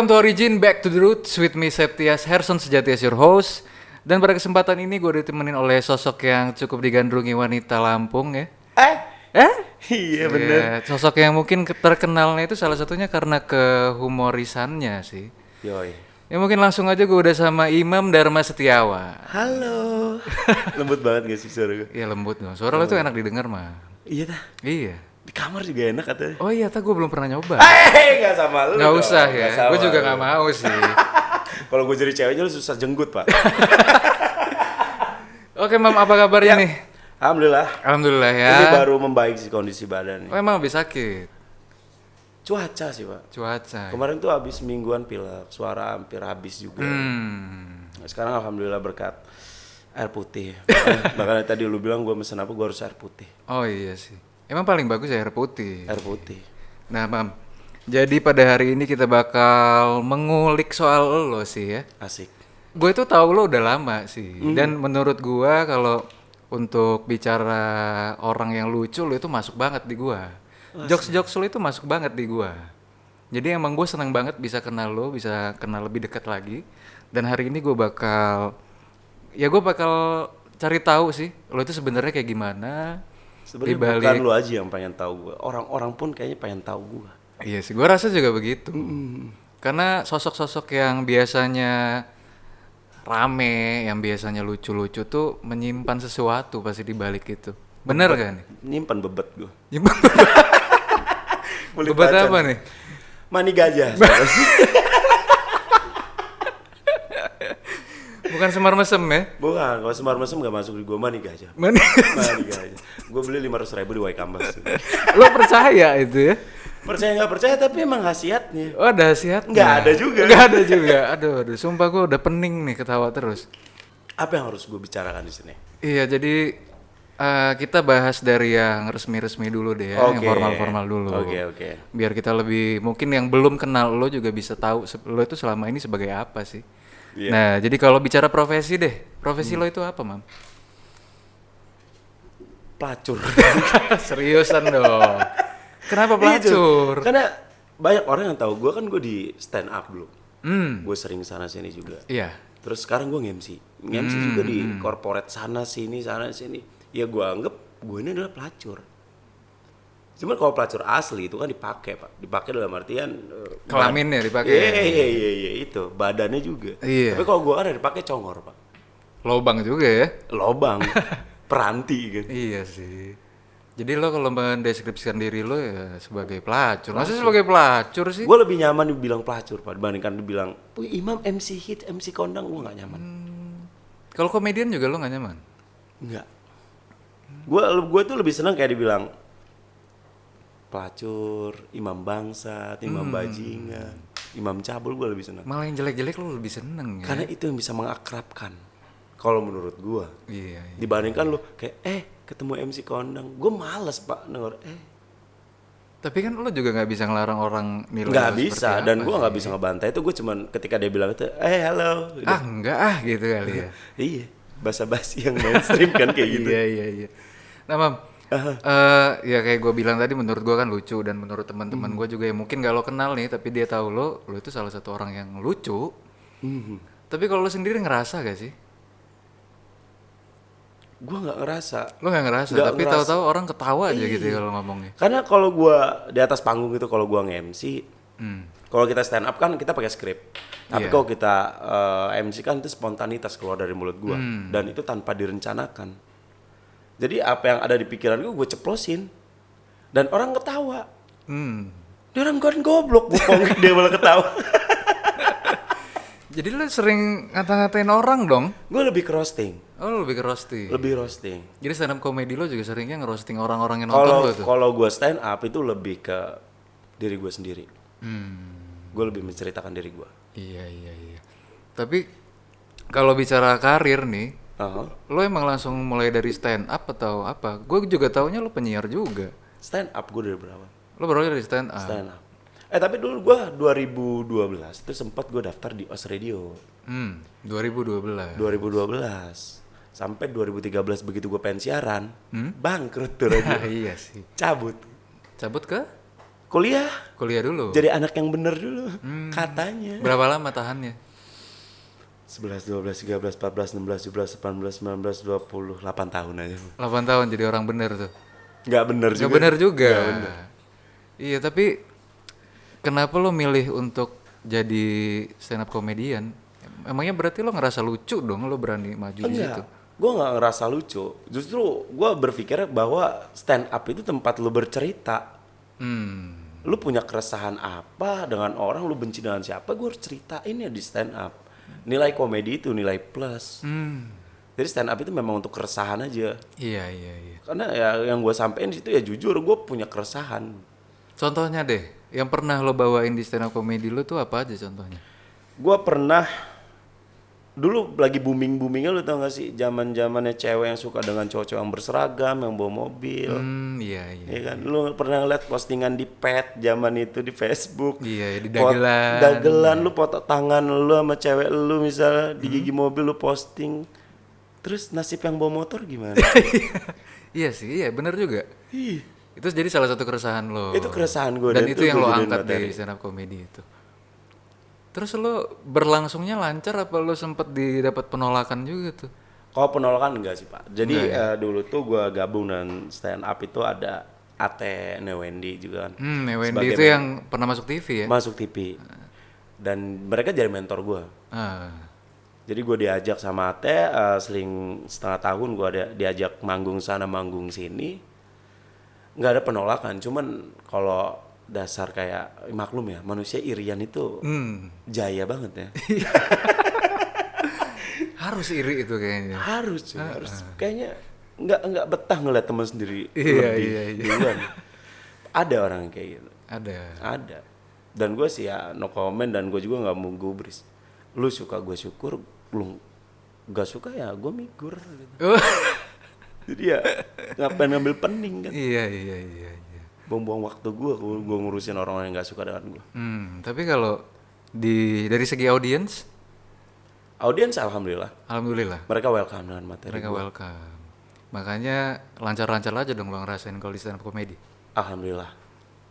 Welcome to Origin, back to the roots with me Septias Herson Sejatias, your host. Dan pada kesempatan ini gue ditemenin oleh sosok yang cukup digandrungi wanita Lampung ya. Iya bener. Sosok yang mungkin terkenalnya itu salah satunya karena kehumorisannya sih. Yoi. Ya mungkin langsung aja gue udah sama Imam Dharma Setiawan. Halo. Lembut banget gak sih suara gue? Iya lembut dong, suara lo tuh enak didengar mah. Iya dah. Iya. Di kamar juga enak katanya. Oh iya, gue belum pernah nyoba. Gak sama lu. Gak dong. usah ya, Gak sama gue juga lu. gak mau sih. Kalau gue jadi ceweknya lu susah jenggut pak. Oke Mam, apa kabarnya Ya. nih? Alhamdulillah. Alhamdulillah ya. Ini baru membaik sih kondisi badan. Oh emang habis sakit? Cuaca sih pak. Cuaca. Kemarin tuh habis mingguan pilek, suara hampir habis juga. Nah, sekarang alhamdulillah berkat air putih. Makanya tadi lu bilang gue mesen apa, gue harus air putih. Oh iya sih. Emang paling bagus ya air putih. Air putih. Nah Mam, jadi pada hari ini kita bakal mengulik soal lo sih ya. Asik. Gue itu tahu lo udah lama sih. Dan menurut gue kalau untuk bicara orang yang lucu, lo itu masuk banget di gue. Jokes-jokes lo itu masuk banget di gue. Jadi emang gue seneng banget bisa kenal lo, bisa kenal lebih dekat lagi. Dan hari ini gue bakal cari tahu sih lo itu sebenarnya kayak gimana. Sebenarnya bukan lu aja yang pengen tahu gue. Orang-orang pun kayaknya pengen tahu gue. Iya sih, gue rasa juga begitu. Karena sosok-sosok yang biasanya rame, yang biasanya lucu-lucu tuh menyimpan sesuatu pasti di balik itu. Bener gak nih? Nyimpan bebet gue. Bebat apa nih? Mani gajah. Bukan semar mesem ya? Bukan, kalau semar mesem gak masuk di gue, mani gajah. Mani Gajah. Gue beli 500.000 di Waikambas. Lo percaya itu ya? Percaya nggak percaya, tapi emang khasiatnya. Oh ada khasiatnya? Nggak ada juga. Nggak ada juga. Aduh, sumpah gue udah pening nih ketawa terus. Apa yang harus gue bicarakan di sini? Iya, jadi kita bahas dari yang resmi-resmi dulu deh ya, yang formal-formal dulu. Oke. Biar kita lebih, mungkin yang belum kenal lo juga bisa tahu lo itu selama ini sebagai apa sih. Yeah. Nah, jadi kalau bicara profesi deh, profesi lo itu apa, Mam? Pelacur. Seriusan dong. Kenapa pelacur? Karena banyak orang yang tahu gue kan gue di stand up dulu. Gue sering sana sini juga. Iya. Terus sekarang gue nge-MC juga di corporate sana sini. Ya gue anggap gue ini adalah pelacur. Cuman kalau pelacur asli itu kan dipakai pak, dipakai dalam artian Kelaminnya dipakai. Iya itu badannya juga. Iya. Tapi kalau gue kan dipakai congor pak, Lobang juga ya? lobang, peranti kan. Iya sih. Jadi lo kalau mendeskripsikan diri lo ya sebagai pelacur. Masa sebagai pelacur sih? Gue lebih nyaman dibilang pelacur pak dibandingkan dibilang, wih Imam MC hit, MC kondang, gue nggak nyaman. Kalau komedian juga lo nggak nyaman? Nggak. Gue tuh lebih senang kayak dibilang pelacur, imam bangsat, imam bajingan, imam cabul, gue lebih senang. Malah yang jelek-jelek lo lebih seneng ya? Karena itu yang bisa mengakrabkan. Kalau menurut gue. Iya. Dibandingkan lu kayak ketemu MC kondang, gue males pak denger Tapi kan lo juga nggak bisa ngelarang orang nilai nggak lo bisa, seperti dan apa gue sih. nggak bisa ngebantai itu. Gue cuman ketika dia bilang itu halo Ah enggak ah gitu kali ya. iya, basa-basi yang mainstream kan kayak gitu. Iya. Nah Mam, ya kayak gue bilang tadi, menurut gue kan lucu, dan menurut teman-teman gue juga yang mungkin gak lo kenal nih, tapi dia tahu lo itu salah satu orang yang lucu. Tapi kalau lo sendiri ngerasa gak sih? Gue nggak ngerasa. Lo nggak ngerasa, Nggak tapi ngerasa. tahu-tahu orang ketawa aja gitu ya kalau ngomongnya. Karena kalau gue di atas panggung itu, kalau gue nge-MC, kalau kita stand up kan kita pakai skrip. Tapi Iya. kalau kita MC kan itu spontanitas keluar dari mulut gue, dan itu tanpa direncanakan. Jadi apa yang ada di pikiran gue ceplosin, dan orang ketawa. Dia orang kan goblok, bohong, dia malah ketawa. Jadi lo sering ngata-ngatain orang dong? Gue lebih ke roasting, Oh lo lebih ke roasting. lebih roasting. Jadi stand up comedy lo juga seringnya ngerosting orang-orang yang nonton lo tuh? Kalau gue stand up itu lebih ke diri gue sendiri. Gue lebih menceritakan diri gue. Iya. Tapi kalau bicara karir nih, lo emang langsung mulai dari stand up atau apa? Gue juga taunya lo penyiar juga. Stand up gue dari berapa? Lo berawal dari stand up? Stand up. Tapi dulu gue 2012 itu sempat gue daftar di OS Radio. 2012. 2012 sampai 2013 begitu gue pengen siaran, bangkrut tuh radio. Iya sih. Cabut Cabut ke? Kuliah. Kuliah dulu. Jadi anak yang bener dulu. Katanya. Berapa lama tahannya? 11, 12, 13, 14, 16, 17, 18, 19, 20, 8 tahun aja. 8 tahun jadi orang bener tuh. Nggak bener Nggak juga. bener juga. Nggak bener. Iya, tapi kenapa lo milih untuk jadi stand up comedian? Emangnya berarti lo ngerasa lucu dong lo berani maju di situ? Enggak. Gue nggak ngerasa lucu. Justru gue berpikir bahwa stand up itu tempat lu bercerita. Lu punya keresahan apa dengan orang, lu benci dengan siapa, gue harus ceritain ya di stand up. Nilai komedi itu nilai plus. Jadi stand up itu memang untuk keresahan aja. Iya. Karena ya yang gue sampein di situ ya jujur gue punya keresahan. Contohnya deh, yang pernah lo bawain di stand up comedy lo tuh apa aja contohnya? Gue pernah dulu lagi boomingnya, lu tau gak sih zaman-zamannya cewek yang suka dengan cowok-cowok yang berseragam, yang bawa mobil. Iya. Iya kan, lu pernah ngeliat postingan di pet zaman itu di Facebook. Iya, di dagelan. Dagelan lu foto tangan lu sama cewek lu misalnya di gigi mobil lu posting. Terus nasib yang bawa motor gimana? Iya sih, iya bener juga. Ih, Itu jadi salah satu keresahan lo. itu keresahan gue. Dan itu yang lo gua jadiin angkat materi. di stand up comedy itu. Terus lo berlangsungnya lancar apa lo sempet didapat penolakan juga tuh? Kalau penolakan enggak sih Pak. Jadi dulu tuh gue gabung dengan stand up itu ada Ate Newendi juga kan. Wendy itu yang pernah masuk TV ya? Masuk TV. Dan mereka jadi mentor gue. Jadi gue diajak sama Ate seling setengah tahun gue diajak manggung sana manggung sini. Nggak ada penolakan. Cuman kalau dasar kayak maklum ya manusia irian itu jaya banget ya. Harus iri itu kayaknya. harus kayaknya nggak betah ngeliat teman sendiri Iya. duluan. Ada orang yang kayak gitu. Ada. Dan gue sih ya no comment dan gue juga nggak mau gubris. Lu suka gue syukur, lu nggak suka ya gue migur gitu. Jadi ya ngapain ngambil pening kan. Iya. Buang-buang waktu gue ngurusin orang yang nggak suka dengan gue. Tapi kalau dari segi audiens, Audiens alhamdulillah alhamdulillah mereka welcome dengan materi mereka gua. welcome. Makanya lancar-lancar aja dong lo ngerasain kalau di stand up comedy. Alhamdulillah.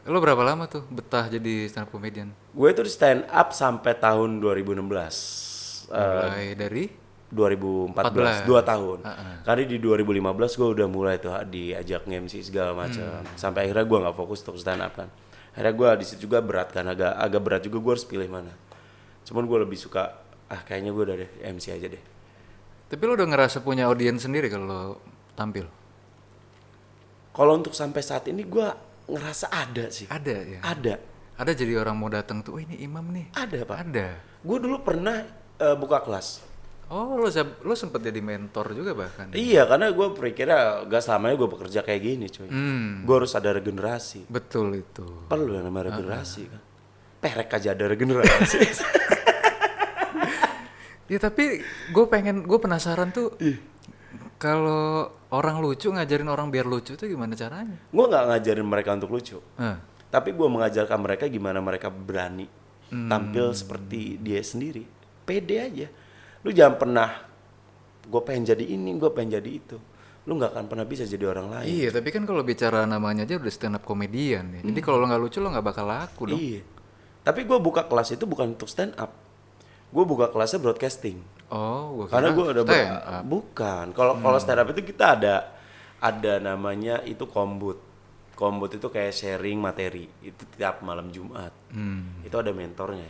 Lo berapa lama tuh betah jadi stand up comedian? Gue itu di stand up sampai tahun 2016. Mulai dari 2014, 2 tahun. Karena di 2015 gue udah mulai tuh diajak nge-MC segala macam. Sampai akhirnya gue nggak fokus untuk stand up kan. Akhirnya gue di situ juga berat kan, agak berat juga gue harus pilih mana. Cuman gue lebih suka kayaknya gue udah deh MC aja deh. Tapi lo udah ngerasa punya audiens sendiri kalau lo tampil? Kalau untuk sampai saat ini gue ngerasa ada sih. Ada ya? Ada jadi orang mau datang tuh, ini Imam nih. Ada Pak. Ada. Gue dulu pernah buka kelas. Oh, lo sempet jadi mentor juga bahkan? Iya, karena gue berpikirnya gak selamanya gue bekerja kayak gini cuy. Gue harus ada regenerasi. Betul itu. Perlu yang namanya regenerasi kan. Perek aja ada regenerasi. Ya tapi gue penasaran tuh. Kalau orang lucu ngajarin orang biar lucu tuh gimana caranya? Gue gak ngajarin mereka untuk lucu. Hah. Tapi gue mengajarkan mereka gimana mereka berani tampil seperti dia sendiri. Pede aja. Lu jangan pernah gue pengen jadi ini, gue pengen jadi itu. Lu gak akan pernah bisa jadi orang lain. Iya, tapi kan kalau bicara namanya aja udah stand up comedian ya. Jadi kalau lo nggak lucu lo nggak bakal laku dong. Iya. Tapi gue buka kelas itu bukan untuk stand up. Gue buka kelasnya broadcasting. Oh, gua Karena kira gue udah stand up. bukan. Kalau stand up itu kita ada namanya itu kombut. Kombut itu kayak sharing materi. Itu tiap malam Jumat. Itu ada mentornya.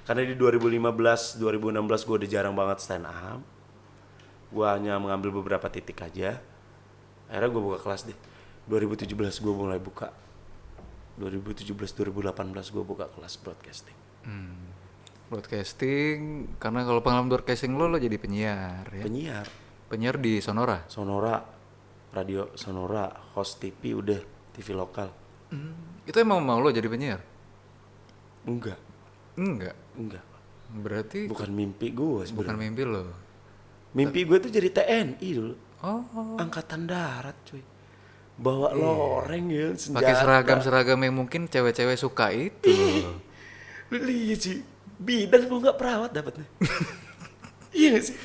Karena di 2015, 2016 gue udah jarang banget stand up. Gue hanya mengambil beberapa titik aja. Akhirnya gue buka kelas deh. 2017 gue mulai buka. 2017, 2018 gue buka kelas broadcasting. Broadcasting, karena kalau pengalaman broadcasting lo jadi penyiar ya. Penyiar di Sonora. Radio Sonora, host TV udah TV lokal. Itu emang mau lo jadi penyiar? Enggak. Berarti Bukan mimpi gue sebenarnya. bukan mimpi lo. Mimpi gue tuh jadi TNI dulu. Oh. Angkatan darat cuy. Bawa loreng ya, senjata. Pakai seragam yang mungkin cewek-cewek suka itu. Lu lihat sih. Bidan gue gak perawat dapatnya. Iya gak sih?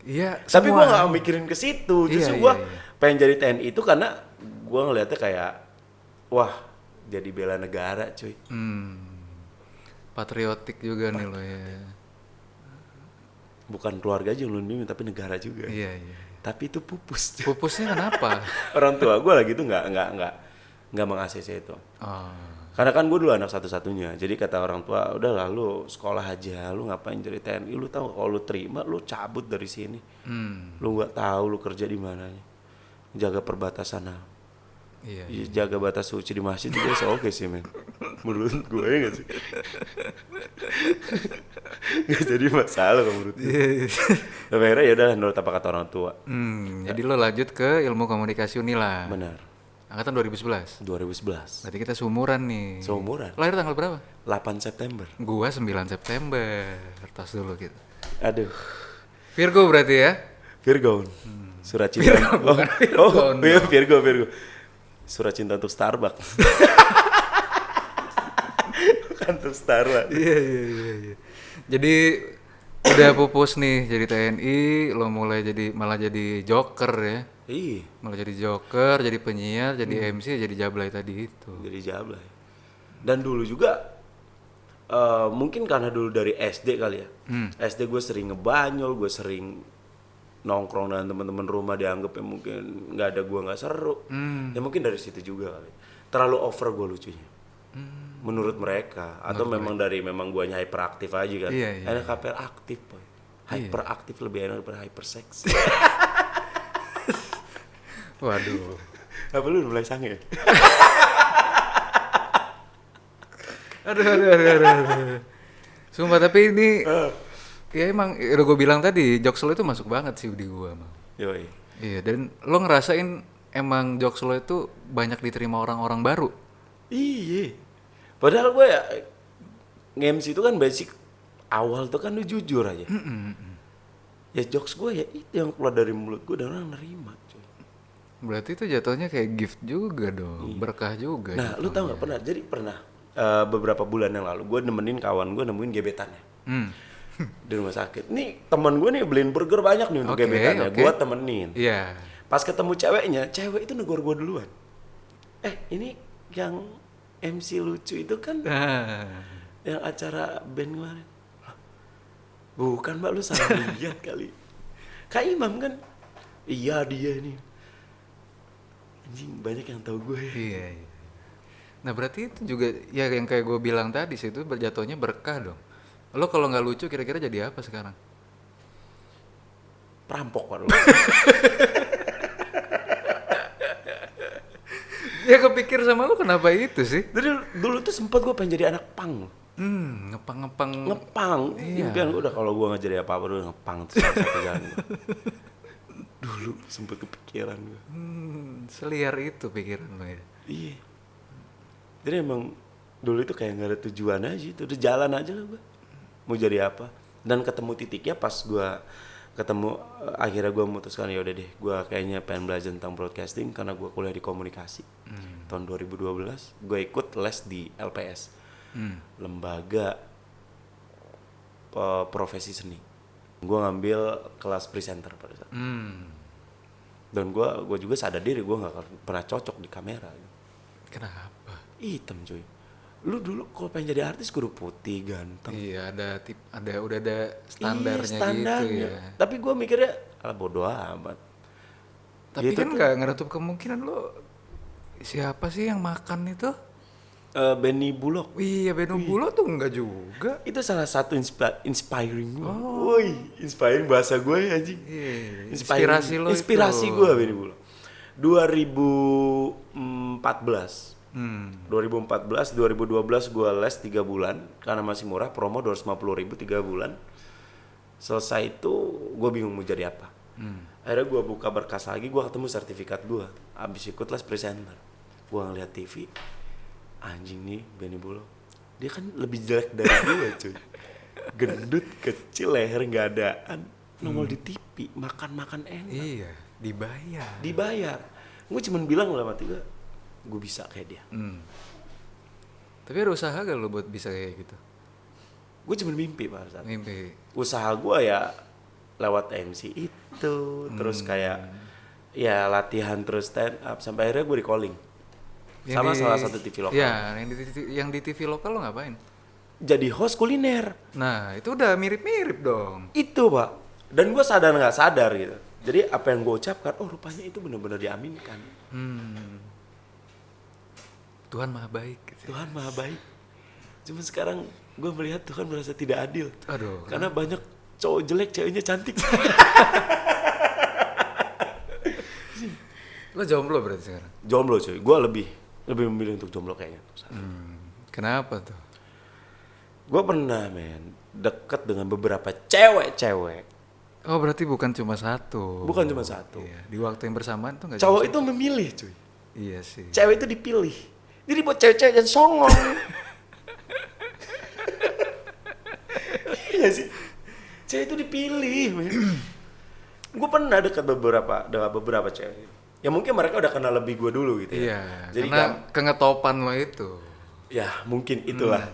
Iya. Tapi gue semua. gak mikirin ke situ. Justru Iya, gue iya. pengen jadi TNI itu karena gue ngeliatnya kayak, wah jadi bela negara cuy. Patriotik juga nih lo ya. Bukan keluarga aja yang lu lindungi tapi negara juga. Iya. Tapi itu pupus. Pupusnya kenapa? Orang tua gue lagi tuh nggak meng-ACC itu. Oh. Karena kan gue dulu anak satu-satunya. Jadi kata orang tua, udah lu sekolah aja, lu ngapain jadi TNI? Lu tahu kalau lu terima, lu cabut dari sini. Lu nggak tahu lu kerja di mananya. Jaga perbatasan. Iya. Jaga batas suci di masjid juga oke sih men. Menurut gue ya nggak sih. Nggak jadi masalah kalau menurut gue. Tapi akhirnya ya udah menurut apa kata orang tua. Jadi lo lanjut ke ilmu komunikasi Unila. Benar. Angkatan 2011. 2011. Berarti kita seumuran nih. Seumuran. Lahir tanggal berapa? 8 September. Gua 9 September. Tos dulu gitu. Aduh. Virgo berarti ya? Virgo. Surat cinta. Iya Virgo. Surat cinta untuk Starbucks. Bukan untuk Starbucks. Iya. Jadi udah pupus nih jadi TNI, lo malah jadi joker ya. Iya. Malah jadi joker, jadi penyiar, jadi MC, jadi jablay tadi itu. Jadi jablay. Dan dulu juga mungkin karena dulu dari SD kali ya. SD gue sering ngebanyol, gue sering nongkrong dengan teman-teman rumah, dianggapnya mungkin nggak ada gue nggak seru. Ya mungkin dari situ juga kali. Terlalu over gue lucunya. Menurut mereka atau memang guanya hyperaktif aja kan. Iya. Enak hyperaktif boy. Hyperaktif lebih enak daripada hyperseks. Waduh. Apa lu udah mulai sange? Aduh. Sumpah tapi ini ya emang udah gue bilang tadi jokes lo itu masuk banget sih di gue emang. Yoi. Iya, dan lo ngerasain emang jokes lo itu banyak diterima orang-orang baru. Iya. Padahal gue ya nge-MC itu kan basic awal tuh kan lu jujur aja. Ya jokes gue ya itu yang keluar dari mulut gue dan orang nerima. Cuy. Berarti itu jatuhnya kayak gift juga dong, berkah juga. Nah, lu tau nggak pernah beberapa bulan yang lalu gue nemenin kawan gue nemuin gebetannya di rumah sakit. Nih teman gue nih beliin burger banyak nih untuk gebetannya. Gue temenin. Iya. Pas ketemu ceweknya, cewek itu negor gue duluan. Ini yang MC lucu itu kan yang acara band kemarin. Bukan mbak, lu salah lihat kali. Kak Imam kan? Iya dia nih. Anjing banyak yang tahu gue. Iya. Nah berarti itu juga ya yang kayak gue bilang tadi sih itu berjatuhnya berkah dong. Lo kalau nggak lucu kira-kira jadi apa sekarang? Perampok baru. Ya kepikir sama lo kenapa itu sih? Dulu tuh sempat gue pengen jadi anak pang. Ngepang. Iya. Impian gue udah kalau gue nggak jadi apa-apa dulu ngepang tuh satu jalan. Dulu sempet kepikiran gue. Seliar itu pikiran lo ya. Iya. Jadi emang dulu itu kayak nggak ada tujuan aja, itu udah jalan aja lah gue. Mau jadi apa? Dan ketemu titiknya pas gue ketemu akhirnya gue memutuskan ya udah deh, gue kayaknya pengen belajar tentang broadcasting karena gue kuliah di komunikasi. Tahun 2012 gue ikut les di LPS, lembaga profesi seni. Gue ngambil kelas presenter pada saat. Dan gue juga sadar diri gue nggak pernah cocok di kamera. Kenapa? Hitam cuy. Lu dulu kalau pengen jadi artis kudu putih, ganteng. Iya udah ada standarnya gitu ya. Tapi gue mikirnya bodo amat. Tapi gitu kan nggak nutup kemungkinan lo siapa sih yang makan itu? Benny Bullock. Iya Benny Bullock tuh enggak juga. Itu salah satu inspiring gue. Woi, inspiring bahasa gue ya anjing. Inspirasi lo inspirasi gue Benny Bullock. 2014 2012 gue les 3 bulan karena masih murah, promo 250.000 3 bulan. Selesai itu gue bingung mau jadi apa. Akhirnya gue buka berkas lagi, gue ketemu sertifikat gue. Abis ikut les presenter, gue ngeliat TV, anjing nih Benny Bullock, dia kan lebih jelek dari gue cuy. Gendut, kecil, leher nggak adaan, nongol di TV, makan enak. Iya, dibayar. Gue cuman bilang lah mati gue bisa kayak dia. Tapi ada usaha gak lo buat bisa kayak gitu? Gue cuma mimpi pada saat. Mimpi. Usaha gue ya lewat MC itu, terus kayak ya latihan terus stand up sampai akhirnya gue di calling sama salah satu TV lokal. Ya, yang di TV lokal lo ngapain? Jadi host kuliner. Nah, itu udah mirip-mirip dong. Itu Pak. Dan gue sadar nggak sadar gitu. Jadi apa yang gue ucapkan, oh rupanya itu benar-benar diaminkan. Tuhan maha baik. Gitu. Tuhan maha baik. Cuma sekarang gue melihat Tuhan merasa tidak adil. Aduh. Karena banyak cowok jelek, ceweknya cantik. Lo jomblo berarti sekarang? Jomblo cuy. Gue lebih memilih untuk jomblo kayaknya. Kenapa tuh? Gue pernah deket dengan beberapa cewek-cewek. Oh berarti bukan cuma satu. Bukan cuma satu. Iya. Di waktu yang bersamaan tuh nggak. Cowok itu memilih cuy. Iya sih. Cewek itu dipilih. Jadi buat cewek-cewek yang songong. Iya sih. Cewek itu dipilih. Gue pernah dekat beberapa cewek. Ya mungkin mereka udah kenal lebih gue dulu gitu ya. Iya. Jadi karena kengetopan lo itu. Ya mungkin itulah.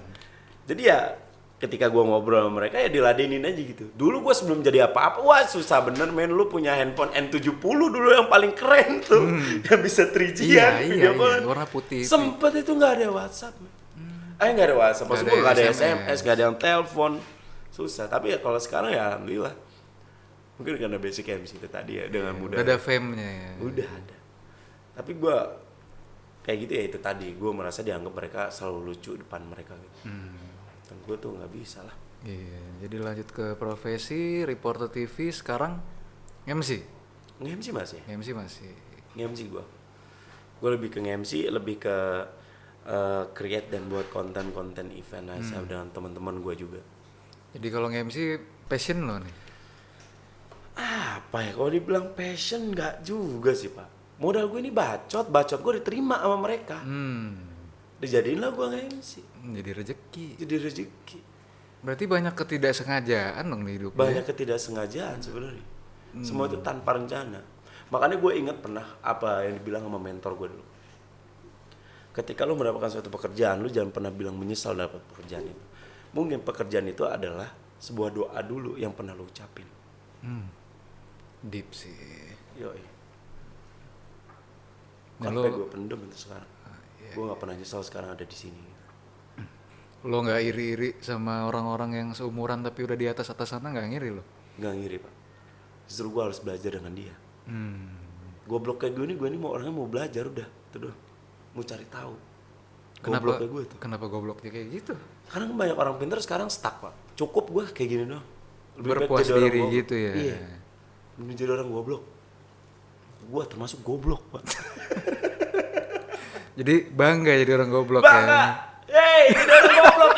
Jadi ya ketika gue ngobrol sama mereka ya diladenin aja gitu. Dulu gue sebelum jadi apa-apa, wah susah bener men, lu punya handphone N70 dulu yang paling keren tuh. Yang bisa 3G-an, video call. Warna putih. Sempet itu gak ada WhatsApp. Gak ada WhatsApp, maksud gue gak ada SMS, gak ada yang telepon. Susah, tapi ya kalau sekarang ya alhamdulillah. Mungkin karena basic MC itu tadi ya, dengan mudah. Udah ada fame-nya ya. Udah ada. Tapi gue kayak gitu ya itu tadi, gue merasa dianggap mereka selalu lucu depan mereka gitu. Dan gue tuh nggak bisa lah. Iya, jadi lanjut ke profesi reporter TV sekarang MC. Nge-MC masih? MC masih. Nge-MC gue. Gue lebih ke nge-MC, lebih ke create dan buat konten-konten event aja dengan teman-teman gue juga. Jadi kalau nge-MC passion lo nih? Apa ya? Kalau dibilang passion nggak juga sih Pak. Modal gue ini bacot gue diterima sama mereka. Dijadiin lah gue nge-MC. Jadi rezeki. Jadi rezeki. Berarti banyak ketidaksengajaan dong di hidup. Banyak ketidaksengajaan sebenarnya. Semua itu tanpa rencana. Makanya gue ingat pernah apa yang dibilang sama mentor gue dulu. Ketika lu mendapatkan suatu pekerjaan, lu jangan pernah bilang menyesal dapat pekerjaan itu. Mungkin pekerjaan itu adalah sebuah doa dulu yang pernah lu ucapin. Deep sih. Yoi. Nah, Sampai gue pendem itu sekarang. Gue gak pernah nyesal sekarang ada di sini. Lo nggak iri-iri sama orang-orang yang seumuran tapi udah di atas sana, nggak ngiri lo? Nggak ngiri Pak. Justru gue harus belajar dengan dia. Goblok kayak gue ini mau orangnya mau belajar udah, itu doang. Mau cari tahu. Goblok kayak gue tuh. Kenapa gobloknya kayak gitu? Karena banyak orang pintar sekarang stuck Pak. Cukup gue kayak gini doang. Berpuas diri gitu ya. Iya. Mending jadi orang goblok. Gue termasuk goblok Pak. Jadi bangga jadi orang goblok bangga. ya. Hey, jadi orang goblok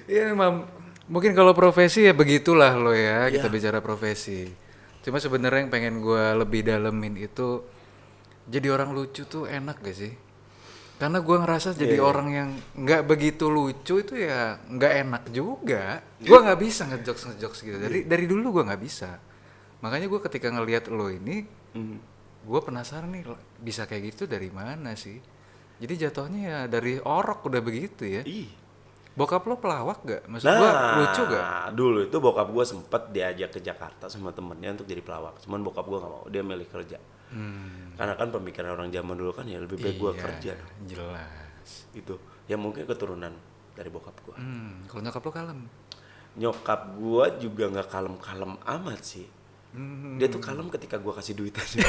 Iya memang mungkin kalau profesi ya begitulah lo ya, kita bicara profesi. Cuma sebenarnya yang pengen gue lebih dalemin itu jadi orang lucu tuh enak gak sih? Karena gue ngerasa jadi orang yang nggak begitu lucu itu ya nggak enak juga. Gue nggak bisa ngejokes gitu. Dari dulu gue nggak bisa. Makanya gue ketika ngelihat lo ini, gue penasaran nih bisa kayak gitu dari mana sih? Jadi jatuhnya ya dari orok udah begitu ya. Bokap lo pelawak gak? Maksud gue lucu gak? Dulu itu bokap gue sempet diajak ke Jakarta sama temennya untuk jadi pelawak. Cuman bokap gue gak mau, dia milih kerja. Karena kan pemikiran orang zaman dulu kan ya lebih baik gue kerja. Jelas. Gitu. Ya mungkin keturunan dari bokap gue. Kalau nyokap lo kalem? Nyokap gue juga gak kalem-kalem amat sih. Dia tuh kalem ketika gue kasih duit aja.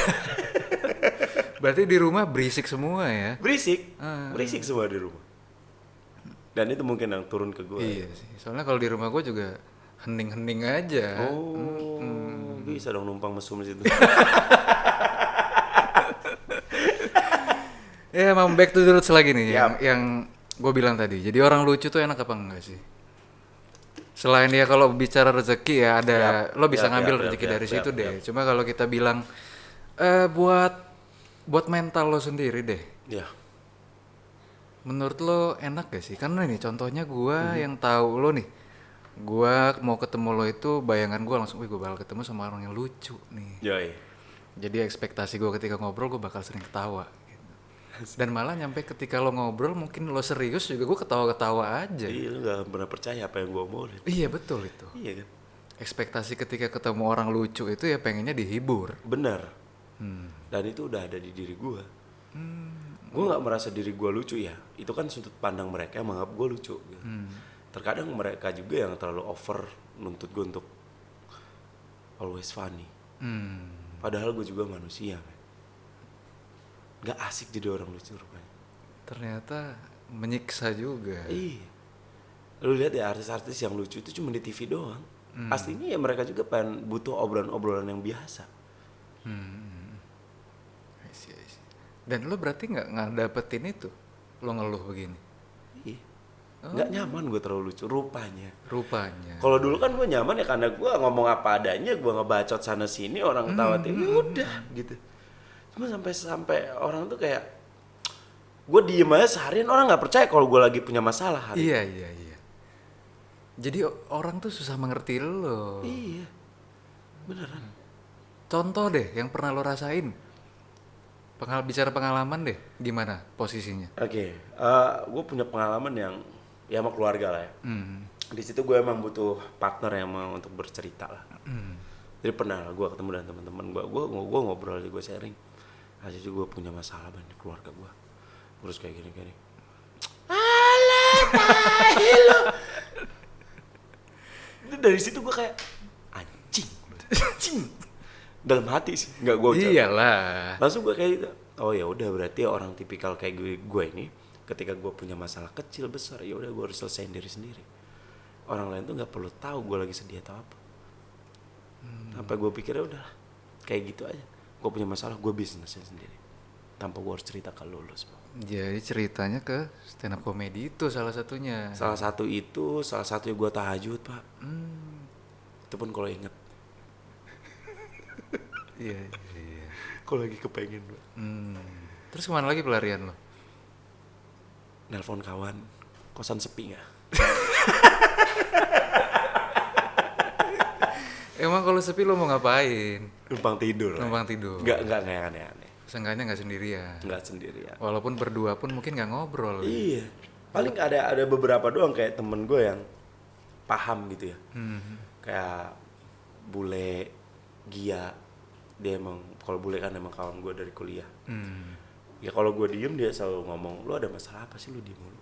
Berarti di rumah berisik semua ya? Berisik semua di rumah. Dan itu mungkin yang turun ke gue. Iya sih, soalnya kalau di rumah gue juga hening-hening aja. Bisa dong numpang mesum di situ. Ya, emang back to the roots lagi nih, yang gue bilang tadi. Jadi orang lucu tuh enak apa enggak sih? Selain ya kalau bicara rezeki ya ada, lo bisa ngambil rezeki dari situ deh. Cuma kalau kita bilang buat mental lo sendiri deh. Ya. Menurut lo enak gak sih? Karena nih contohnya gue yang tahu lo nih, gue mau ketemu lo itu bayangan gue langsung, gue bakal ketemu sama orang yang lucu nih. Yoi. Jadi ekspektasi gue ketika ngobrol gue bakal sering ketawa. Gitu. Dan malah nyampe ketika lo ngobrol mungkin lo serius juga gue ketawa-ketawa aja. Iya, lo gak pernah percaya apa yang gue omongin. Iya betul itu. Iya kan? Ekspektasi ketika ketemu orang lucu itu ya pengennya dihibur. Benar. Dan itu udah ada di diri gue. Gue nggak merasa diri gue lucu ya. Itu kan sudut pandang mereka yang menganggap gue lucu. Gitu. Terkadang mereka juga yang terlalu over nuntut gue untuk always funny. Padahal gue juga manusia. Gak asik jadi orang lucu rupanya. Ternyata menyiksa juga. Iya. Lu lihat ya artis-artis yang lucu itu cuma di TV doang. Aslinya ya mereka juga pengen butuh obrolan-obrolan yang biasa. I see. Dan lo berarti nggak dapetin itu? Lo ngeluh begini? Iya. Nggak nyaman gue terlalu lucu rupanya. Rupanya. Kalau dulu kan gue nyaman ya karena gue ngomong apa adanya, gue ngebacot sana sini orang ketawa udah gitu. Cuma sampai orang tuh kayak gue diem aja seharian orang nggak percaya kalau gue lagi punya masalah hari. Iya. Jadi orang tuh susah mengerti lo. Iya. Beneran. Contoh deh yang pernah lo rasain. Bicara pengalaman deh, gimana posisinya? Oke, gue punya pengalaman yang ya sama keluarga lah ya. Di situ gue emang butuh partner yang mau untuk bercerita lah. Jadi pernah lah gue ketemu dengan teman-teman gue ngobrol aja, gue sharing. Aja juga gue punya masalah banget di keluarga gue. Terus kayak gini. Alah, tahi lo. Dari situ gue kayak anjing. Dalam hati sih, nggak gue ucap. Iyalah. Langsung gue kayak gitu. Oh ya udah berarti orang tipikal kayak gue ini, ketika gue punya masalah kecil besar, ya udah gue harus selesaiin diri sendiri. Orang lain tuh nggak perlu tahu gue lagi sedih atau apa. Sampai gue pikirnya udah kayak gitu aja. Gue punya masalah, gue bisnisnya sendiri. Tanpa gue harus cerita ke lo semua. Jadi ceritanya ke stand up comedy itu salah satunya. Salah satunya gue tahajud, Pak. Itu pun kalau inget. Iya. Kalau lagi kepengen, Pak. Terus kemana lagi pelarian lo? Nelpon kawan, kosan sepi nggak? Emang kalau sepi lo mau ngapain? Numpang tidur. Nggak yang aneh-aneh. Seenggaknya nggak sendirian. Nggak sendirian. Walaupun berdua pun mungkin nggak ngobrol. Iya. Paling ada beberapa doang kayak temen gue yang paham gitu ya. Kayak Bule, Gia. Dia emang, kalau Bule kan emang kawan gue dari kuliah. Ya kalau gue diem dia selalu ngomong, lu ada masalah apa sih lu diem mulu?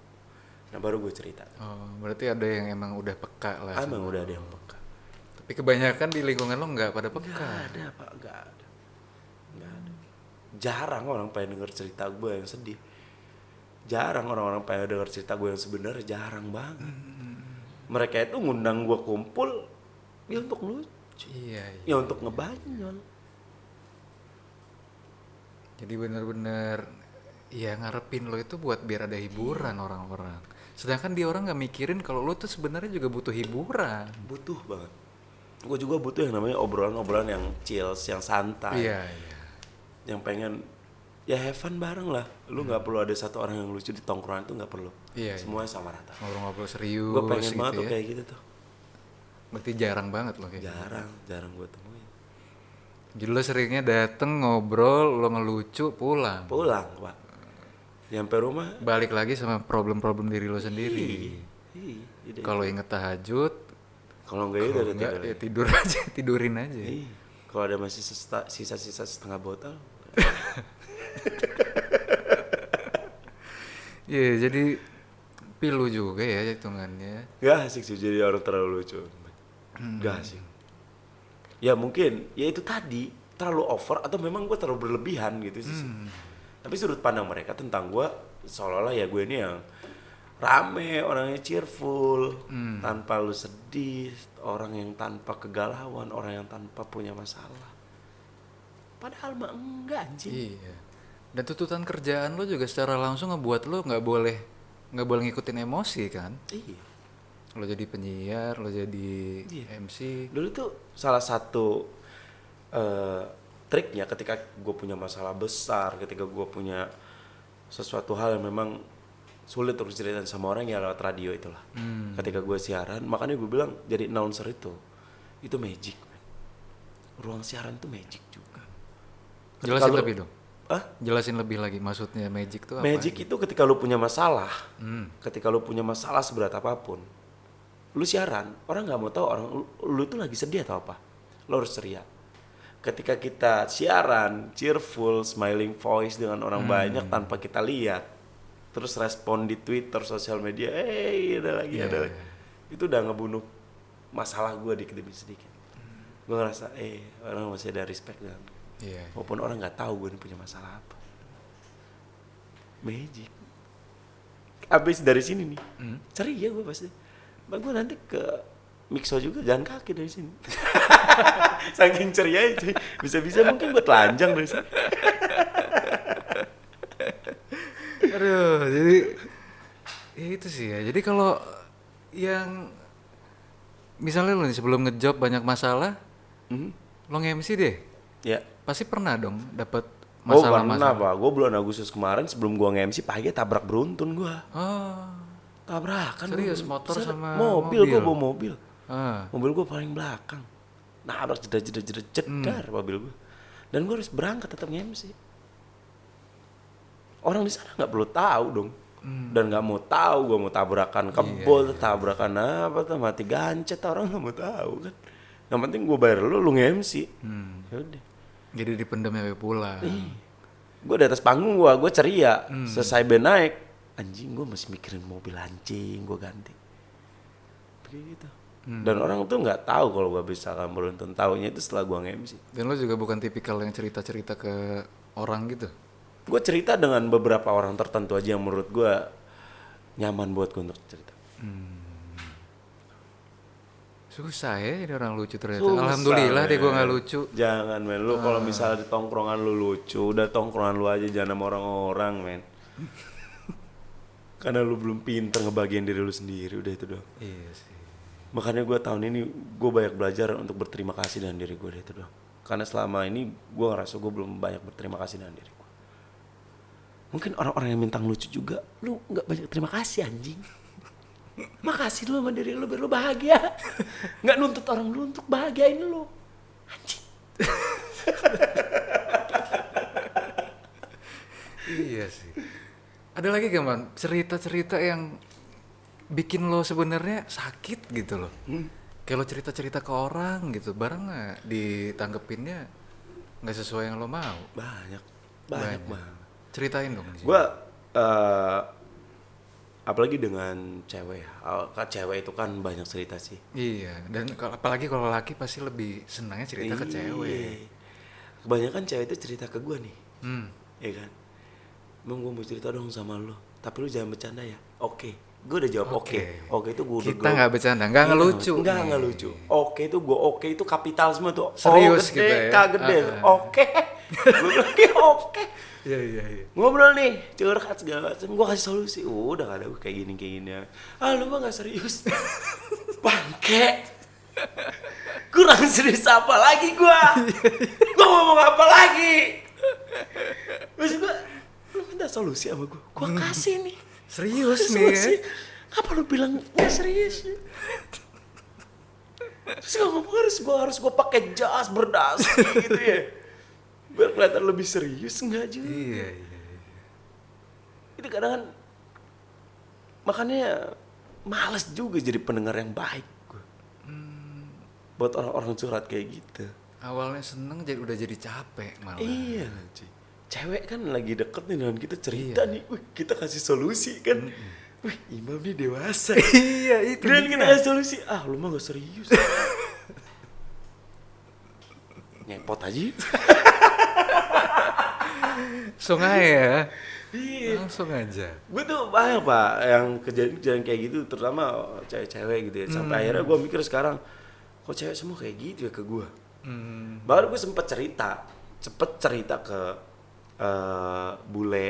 Nah baru gue cerita. Oh, berarti ada yang emang udah peka lah. Emang udah ada yang peka. Tapi kebanyakan di lingkungan lo nggak pada peka. Nggak ada Pak, nggak ada. Jarang orang pengen denger cerita gue yang sedih. Jarang orang-orang pengen denger cerita gue yang sebenarnya, jarang banget. Mereka itu ngundang gue kumpul ya untuk lucu. Iya. Ya untuk ngebanyol. Jadi bener-bener ya ngarepin lo itu buat biar ada hiburan orang-orang. Sedangkan dia orang nggak mikirin kalau lo tuh sebenarnya juga butuh hiburan. Butuh banget. Gue juga butuh yang namanya obrolan-obrolan yang chills, yang santai. Iya. Yang pengen ya have fun bareng lah. Lu nggak perlu ada satu orang yang lucu di tongkrongan, itu nggak perlu. Iya. Semuanya sama rata. Ngobrol-ngobrol serius. Gue pengen gitu banget tuh ya. kayak gitu tuh. Berarti jarang banget lo kayak. Jarang gue temuin. Jadi lo seringnya dateng ngobrol, lo ngelucu, pulang. Pak. Nyampe rumah Balik lagi sama problem-problem diri lo sendiri. Kalau inget tahajud, kalau enggak ya udah tidur. ya tidur aja, tidurin aja. Kalau ada masih sisa-sisa setengah botol. Iya, jadi pilu juga ya hitungannya. Gak asik sih jadi orang terlalu lucu. Gak asik. Ya mungkin, ya itu tadi terlalu over atau memang gue terlalu berlebihan gitu sih. Tapi sudut pandang mereka tentang gue seolah-olah ya gue ini yang rame, orangnya cheerful, tanpa lu sedih, orang yang tanpa kegalauan, orang yang tanpa punya masalah. Padahal mah enggak anjing. Iya. Dan tuntutan kerjaan lo juga secara langsung ngebuat lo nggak boleh ngikutin emosi kan? Iya. Lo jadi penyiar, lo jadi MC. Dulu tuh salah satu triknya ketika gue punya masalah besar, ketika gue punya sesuatu hal yang memang sulit untuk diceritain sama orang ya lewat radio itulah. Ketika gue siaran, makanya gue bilang jadi announcer itu magic, man. Ruang siaran itu magic juga. Jelasin lebih dong. Jelasin lebih lagi maksudnya magic itu apa? Magic itu ketika lu punya masalah, ketika lu punya masalah seberat apapun, lu siaran, orang nggak mau tahu orang lu itu lagi sedih atau apa. Lu harus ceria. ketika kita siaran, cheerful, smiling voice dengan orang banyak tanpa kita lihat, terus respon di Twitter, sosial media, ada lagi. Itu udah ngebunuh masalah gue dikit demi sedikit. Gue ngerasa, orang masih ada respect dengan walaupun orang nggak tahu gue ini punya masalah apa. Magic. Abis dari sini nih, ceria gue pasti. Bang, gue nanti ke Mixo juga jalan kaki dari sini. Saking ceria aja. Bisa-bisa mungkin gue telanjang dari sini. Aduh, jadi ya itu sih ya. Jadi kalau yang misalnya lo nih sebelum ngejob banyak masalah, lo nge-MC deh. Ya. Pasti pernah dong dapat Pernah masalah-masalah. Pak. Gue bulan Agustus kemarin sebelum gue nge-MC pagi tabrak beruntun gue. Oh, Tabrakan. serius motor sama mobil. Gue bawa mobil. Ah. Mobil gue paling belakang. Nabrak jedar mobil gue. Dan gue harus berangkat tetap nge-MC. Orang di sana nggak perlu tahu dong. Dan nggak mau tahu gue mau tabrakan kebol, tabrakan apa tuh mati gancet, orang nggak mau tahu kan. Yang penting gue bayar lu nge-MC. Yaudah. Jadi dipendam sampai pulang. Gue di atas panggung gue ceria. Selesai band naik, anjing gue masih mikirin mobil anjing gue ganti. Begitu. Dan orang tuh nggak tahu kalau gue bisa beruntun, taunya itu setelah gue nge-MC. Dan lo juga bukan tipikal yang cerita-cerita ke orang gitu. Gue cerita dengan beberapa orang tertentu aja yang menurut gue nyaman buat gue untuk cerita. Susah ya ini orang lucu ternyata. Susah, Alhamdulillah deh gue men. nggak lucu. Jangan men, lu kalau misalnya di tongkrongan lu lucu, udah tongkrongan lu aja jangan sama orang-orang men. Karena lu belum pinter ngebagian diri lu sendiri, udah itu doang. Iya sih. Makanya gue tahun ini gue banyak belajar untuk berterima kasih dengan diri gue, udah itu doang. Karena selama ini gue ngerasa gue belum banyak berterima kasih dengan diri gue. Mungkin orang-orang yang bintang lucu juga, lu nggak banyak terima kasih anjing. Makasih lu sama diri lu biar lu bahagia. Nggak nuntut orang lu untuk bahagiain lu. Anjing. Iya sih. Ada lagi gak man cerita-cerita yang bikin lo sebenarnya sakit gitu loh. Kayak lo cerita-cerita ke orang gitu, barang nggak ditanggepinnya nggak sesuai yang lo mau. Banyak banget. Ceritain dong. Gue apalagi dengan cewek ya. Kan cewek itu kan banyak cerita sih. Iya, dan apalagi kalau laki pasti lebih senangnya cerita ke cewek. Kebanyakan cewek itu cerita ke gue nih. Iya kan? Bang, gue mau cerita dong sama lo. Tapi lu jangan bercanda ya. Oke. Gue udah jawab oke. Oke itu gue Kita nggak bercanda, nggak ngelucu. Nggak lucu. Oke itu gue oke itu kapital semua tuh. Serius gede, gitu ya? K gede. Oke. Gue bilang oke. Iya. Ngobrol nih, curhat segala macam. Gue kasih solusi. Udah gak ada gue kayak gini. Ah lu mah gak serius. Bangke. Kurang serius apa lagi gue? Gue ngomong apa lagi? Maksud gue, lu minta solusi sama gue. Gue kasih nih. Serius Kasih nih ya? solusi. Apa lu bilang gak serius? Terus gue ngomong harus gue pakai jas berdasi gitu ya. Biar kelihatan lebih serius enggak juga. Iya. Itu kadang kan makanya malas juga jadi pendengar yang baik gue. Buat orang-orang curhat kayak gitu. Awalnya seneng udah jadi capek malah. Iya cuy. Cewek kan lagi deket nih dengan kita cerita nih. Wih, kita kasih solusi kan. Wih, Imam nih dewasa. Iya itu. Dan kita kasih solusi. Ah lu mah gak serius. Ngepot aja. Sungai ya. Iya. Langsung aja. Gue tuh banyak pak yang kejadian kayak gitu, terutama cewek-cewek gitu ya. Sampai akhirnya gue mikir sekarang, kok cewek semua kayak gitu ya ke gue. Baru gue sempet cerita ke Bule,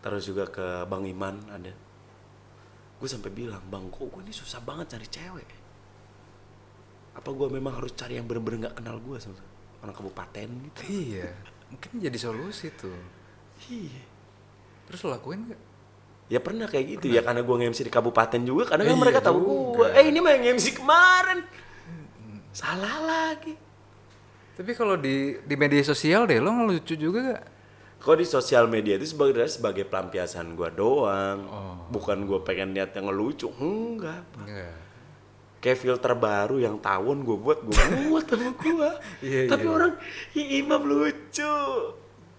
terus juga ke Bang Iman ada. Gue sampai bilang, Bang, kok gue ini susah banget cari cewek. Apa gue memang harus cari yang bener-bener gak kenal gue sama orang kabupaten gitu. Iya. Mungkin jadi solusi tuh. Iya. Terus lo lakuin gak? Ya pernah kayak gitu ya, karena gue nge-MC di kabupaten juga. Karena kan mereka tahu juga. gue. Ini mah yang nge-MC kemarin. Salah lagi. Tapi kalau di media sosial deh lo ngelucu juga gak? Kalau di sosial media itu sebagai pelampiasan gue doang. Bukan gue pengen lihat yang ngelucu. Enggak. Enggak. kayak filter baru yang tawon gue buat sama gue. Tapi orang, Imam lucu.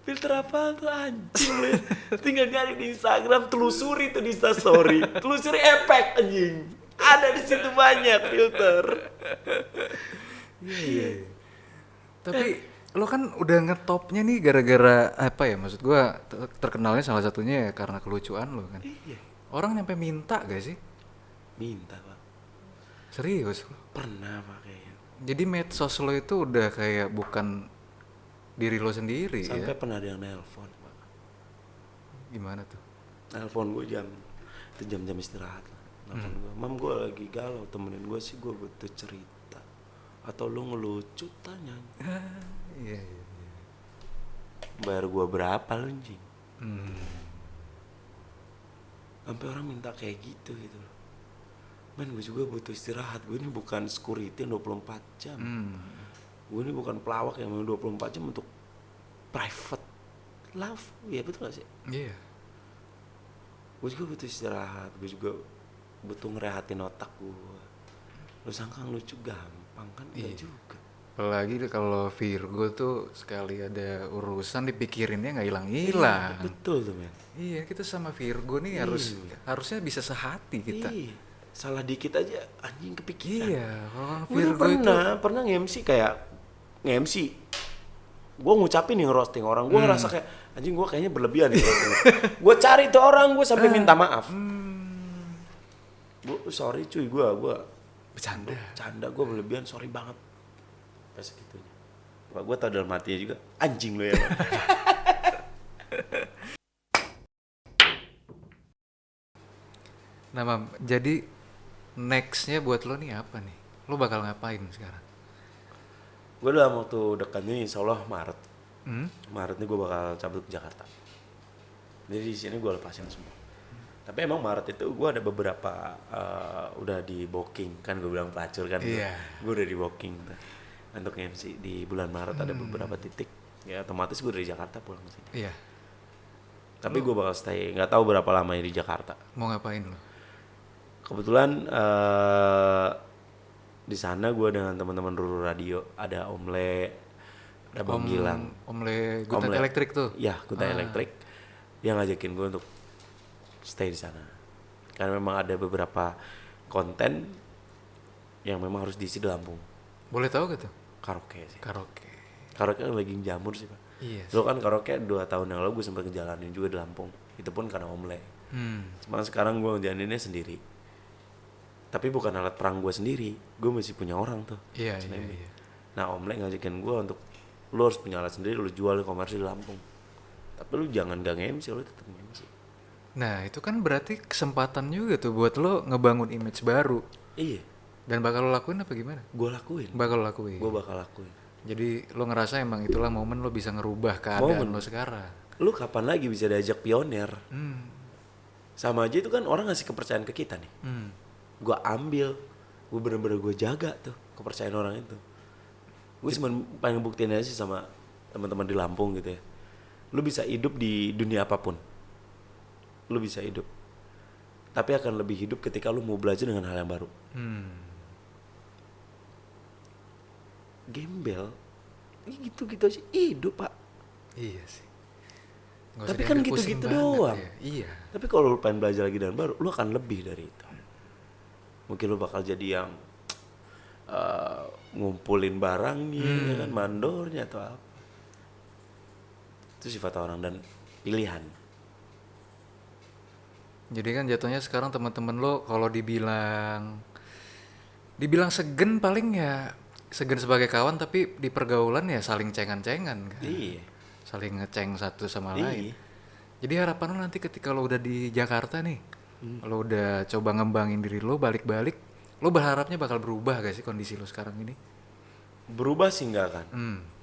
Filter apa tuh anjing lu? Tinggal nyari di Instagram, telusuri tuh di Instastory, telusuri efek anjing. Ada di situ banyak filter. Iya. Tapi lo kan udah ngetopnya nih gara-gara apa ya? Maksud gua terkenalnya salah satunya ya karena kelucuan lo kan. Iya. Orang nyampe minta gak sih? Minta pak. Serius lo? Pernah pak kayaknya. Jadi medsos lo itu udah kayak bukan diri lo sendiri. Sampai ya? pernah ada yang nelpon pak. Gimana tuh? Nelpon gue itu jam-jam istirahat. Nelpon gue, Mam gue lagi galau, temenin gue sih, gue butuh cerita. Atau lu ngelucu tanya. Iya. Bayar gue berapa lu anjing? Sampai orang minta kayak gitu loh. Men gue juga butuh istirahat. Gue ini bukan security yang 24 jam. Gue ini bukan pelawak yang 24 jam untuk private love. Iya betul gak sih? Iya. Gue juga butuh istirahat. Gue juga butuh ngerehatin otak gue. Lu sangka lucu gampang kan? Enggak juga. Apalagi kalau Virgo tuh sekali ada urusan dipikirinnya nggak hilang-hilang. Betul tuh men. Iya, kita sama Virgo nih harusnya bisa sehati kita. Iya. Salah dikit aja anjing kepikiran. Iya, kalau Gue Virgo itu pernah nge-MC kayak nge-MC. Gue ngucapin nih nge-roasting orang. Gue ngerasa kayak anjing gue kayaknya berlebihan nih roasting. Gue cari tuh orang, gue sampai minta maaf. Gue sorry cuy, gue bercanda, gue berlebihan, sorry banget. Pas segitunya. Pak gue tau dalam hatinya juga anjing lo ya. Nah, Mam, jadi nextnya buat lo nih apa nih? Lo bakal ngapain sekarang? Gue dalam waktu dekat ini insya Allah Maret. Maret ini gue bakal cabut ke Jakarta. Jadi di sini gue lepasin semua. Tapi emang Maret itu gue ada beberapa udah di booking kan, gue bilang pelacur kan. Gue udah di booking untuk MC di bulan Maret ada beberapa titik. Ya otomatis gue dari Jakarta pulang ke sini. Iya. Tapi gue bakal stay, nggak tahu berapa lamanya di Jakarta. Mau ngapain lo? Kebetulan di sana gue dengan teman-teman Ruru Radio, ada Om Le, ada Bang Gilang, Om Le Gutat Elektrik tuh. Ya, Gutat Elektrik yang ngajakin gue untuk stay di sana. Karena memang ada beberapa konten yang memang harus diisi di Lampung. Boleh tahu gak tuh? Karaoke sih. Karaoke. Karaoke lagi jamur sih pak. Iya. Dulu kan karaoke 2 tahun yang lalu gue sempat ngejalanin juga di Lampung. Itu pun karena Om Le. Cuma sekarang gue ngejalaninnya sendiri. Tapi bukan alat perang gue sendiri, gue masih punya orang tuh. Iya. Nah Om Le ngajakin gue untuk lu harus punya alat sendiri, lu jual komersil di Lampung. Tapi lu jangan gak nge-MC, lu tetap nge-MC. Nah itu kan berarti kesempatan juga tuh buat lo ngebangun image baru. Iya. Dan bakal lo lakuin apa gimana? Gue lakuin. Bakal lo lakuin. Gue bakal lakuin. Jadi lo ngerasa emang itulah momen lo bisa ngerubah keadaan lo sekarang. Lu kapan lagi bisa diajak pionir? Sama aja itu kan orang ngasih kepercayaan ke kita nih. Gue ambil, gue bener-bener gue jaga tuh kepercayaan orang itu. Gue cuma pengen buktiin aja sih sama teman-teman di Lampung gitu ya. Lu bisa hidup di dunia apapun. Lu bisa hidup. Tapi akan lebih hidup ketika lu mau belajar dengan hal yang baru. Gembel, gitu-gitu aja hidup pak. Iya sih. Tapi kan gitu-gitu doang. Ya. Iya. Tapi kalau lu pengen belajar lagi dan baru, lu akan lebih dari itu. Mungkin lu bakal jadi yang ngumpulin barangnya, ya kan, mandornya atau apa. Itu sifat orang dan pilihan. Jadi kan jatuhnya sekarang teman-teman lo kalau dibilang segen paling ya segen sebagai kawan, tapi di pergaulan ya saling cengan-cengan kan. Iya. Saling ngeceng satu sama lain. Jadi harapan lo nanti ketika lo udah di Jakarta nih, lo udah coba ngembangin diri lo, balik-balik, lo berharapnya bakal berubah gak sih kondisi lo sekarang ini? Berubah sih enggak kan.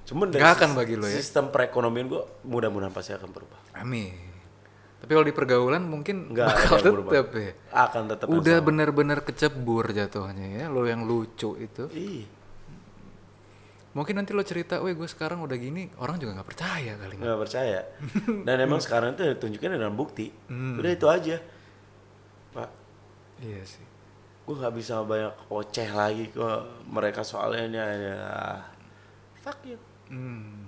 Cuman dari Nggak akan bagi lo ya? Sistem perekonomian gua mudah-mudahan pasti akan berubah. Amin. Tapi kalau di pergaulan mungkin Nggak bakal ada berubah. tetap ya. Akan tetap. Udah benar-benar kecebur jatuhnya ya, lo yang lucu itu. Iya. Mungkin nanti lo cerita, weh gue sekarang udah gini, orang juga gak percaya kali. Nggak percaya. Dan emang sekarang itu tunjukkan dengan bukti. Udah itu aja, Pak. Iya sih. gue nggak bisa banyak oceh lagi ke mereka soalnya ini ya fuck you.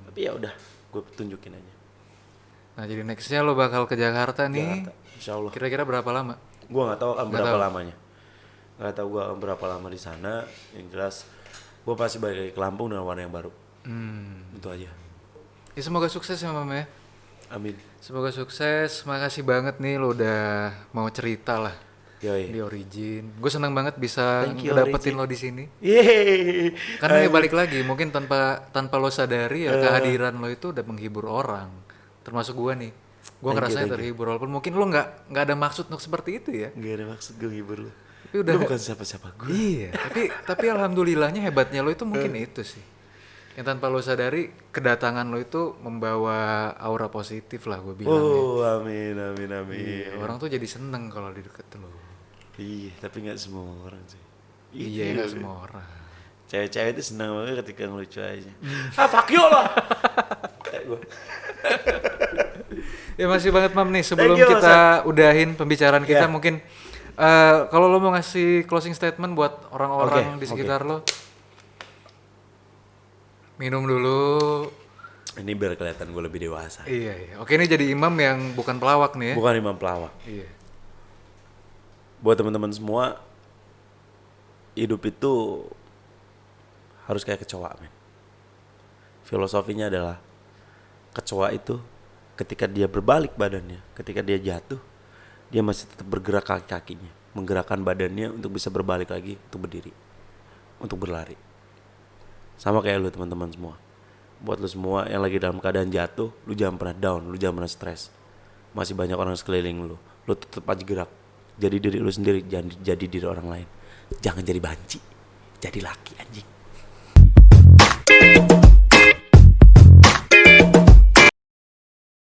Tapi ya udah, gue tunjukin aja. Nah jadi nextnya lo bakal ke Jakarta nih. Jakarta, insya Allah. Kira-kira berapa lama? Gue nggak tahu Nggak berapa tahu. lamanya. Nggak tahu gue berapa lama di sana. Yang jelas gue pasti balik lagi ke Lampung dengan warna yang baru. Itu aja. Ya semoga sukses ya Mam ya. Amin. Semoga sukses. Makasih banget nih lo udah mau cerita lah Yoi. di Origin. Gue senang banget bisa Thank you, dapetin Origin. lo di sini. Yeay. Karena ya balik lagi, mungkin tanpa lo sadari ya kehadiran lo itu udah menghibur orang. Termasuk gue nih. Gue ngerasanya terhibur walaupun mungkin lo nggak ada maksud untuk seperti itu ya. Gak ada maksud gue ngibur lu. Tapi udah Lu bukan siapa-siapa gue. Iya, tapi alhamdulillahnya hebatnya lo itu mungkin itu sih. Yang tanpa lo sadari kedatangan lo itu membawa aura positif lah gue bilang. Oh, amin, amin, amin. Iya, orang tuh jadi seneng kalau di deket lo. Iya, tapi nggak semua orang sih. Iya, nggak semua orang. Cewek-cewek itu senang banget ketika ngelucu aja. Ah, fuck you lah. Kayak gue. Ya masih banget Mam nih sebelum Thank you, kita udahin pembicaraan kita Yeah. mungkin kalau lo mau ngasih closing statement buat orang-orang Oke, di sekitar lo. Minum dulu. Ini biar kelihatan gue lebih dewasa. Iya, iya. Oke, ini jadi imam yang bukan pelawak nih ya. Bukan imam pelawak. Iya. Buat teman-teman semua, hidup itu harus kayak kecoa, men. Filosofinya adalah kecoa itu ketika dia berbalik badannya, ketika dia jatuh, dia masih tetap bergerak kaki-kakinya, menggerakkan badannya untuk bisa berbalik lagi, untuk berdiri, untuk berlari. Sama kayak lu teman-teman semua. Buat lu semua yang lagi dalam keadaan jatuh, lu jangan pernah down, lu jangan pernah stres. Masih banyak orang sekeliling lu. Lu tetap aja gerak. Jadi diri lu sendiri, jangan jadi diri orang lain. Jangan jadi banci, jadi laki anjing.